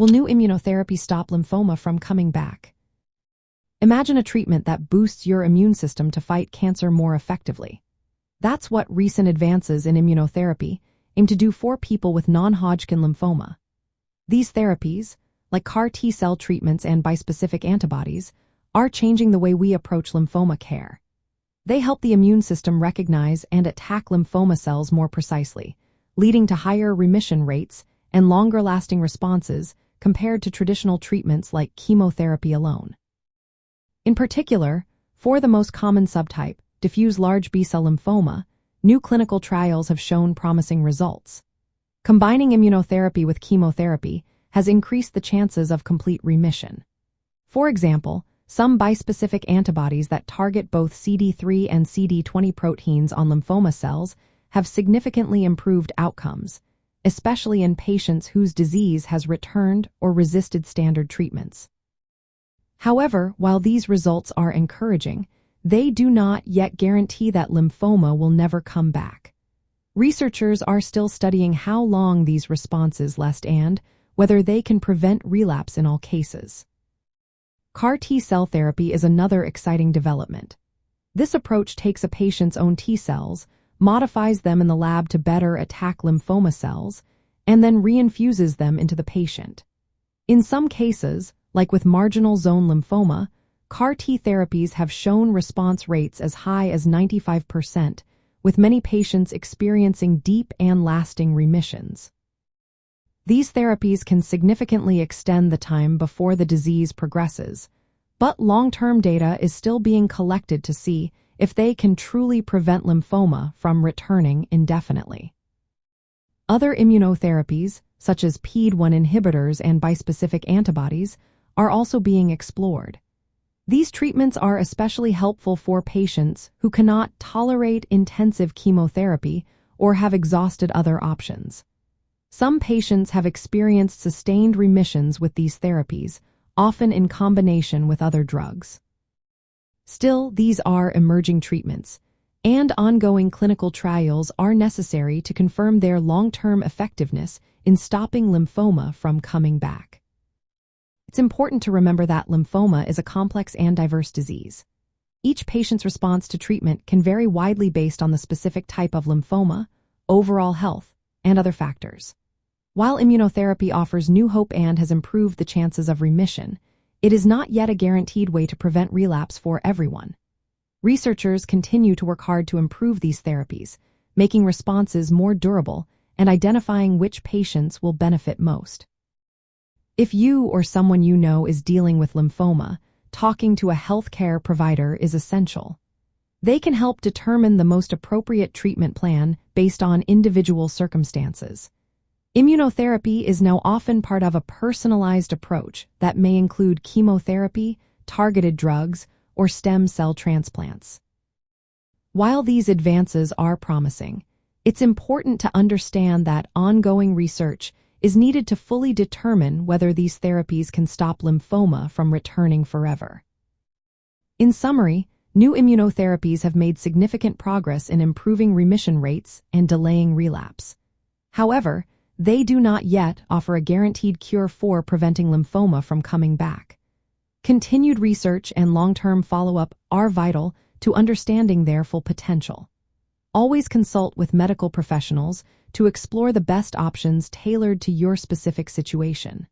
Will new immunotherapy stop lymphoma from coming back? Imagine a treatment that boosts your immune system to fight cancer more effectively. That's what recent advances in immunotherapy aim to do for people with non-Hodgkin lymphoma. These therapies, like CAR T-cell treatments and bispecific antibodies, are changing the way we approach lymphoma care. They help the immune system recognize and attack lymphoma cells more precisely, leading to higher remission rates and longer-lasting responses compared to traditional treatments like chemotherapy alone. In particular, for the most common subtype, diffuse large B-cell lymphoma, new clinical trials have shown promising results. Combining immunotherapy with chemotherapy has increased the chances of complete remission. For example, some bispecific antibodies that target both CD3 and CD20 proteins on lymphoma cells have significantly improved outcomes, especially in patients whose disease has returned or resisted standard treatments. However, while these results are encouraging, they do not yet guarantee that lymphoma will never come back. Researchers are still studying how long these responses last and whether they can prevent relapse in all cases. CAR T-cell therapy is another exciting development. This approach takes a patient's own T-cells, modifies them in the lab to better attack lymphoma cells, and then reinfuses them into the patient. In some cases, like with marginal zone lymphoma, CAR T therapies have shown response rates as high as 95%, with many patients experiencing deep and lasting remissions. These therapies can significantly extend the time before the disease progresses, but long-term data is still being collected to see if they can truly prevent lymphoma from returning indefinitely. Other immunotherapies, such as PD-1 inhibitors and bispecific antibodies, are also being explored. These treatments are especially helpful for patients who cannot tolerate intensive chemotherapy or have exhausted other options. Some patients have experienced sustained remissions with these therapies, often in combination with other drugs. Still, these are emerging treatments, and ongoing clinical trials are necessary to confirm their long-term effectiveness in stopping lymphoma from coming back. It's important to remember that lymphoma is a complex and diverse disease. Each patient's response to treatment can vary widely based on the specific type of lymphoma, overall health, and other factors. While immunotherapy offers new hope and has improved the chances of remission, it is not yet a guaranteed way to prevent relapse for everyone. Researchers continue to work hard to improve these therapies, making responses more durable and identifying which patients will benefit most. If you or someone you know is dealing with lymphoma, talking to a healthcare provider is essential. They can help determine the most appropriate treatment plan based on individual circumstances. Immunotherapy is now often part of a personalized approach that may include chemotherapy, targeted drugs, or stem cell transplants. While these advances are promising, it's important to understand that ongoing research is needed to fully determine whether these therapies can stop lymphoma from returning forever. In summary, new immunotherapies have made significant progress in improving remission rates and delaying relapse. However, they do not yet offer a guaranteed cure for preventing lymphoma from coming back. Continued research and long-term follow-up are vital to understanding their full potential. Always consult with medical professionals to explore the best options tailored to your specific situation.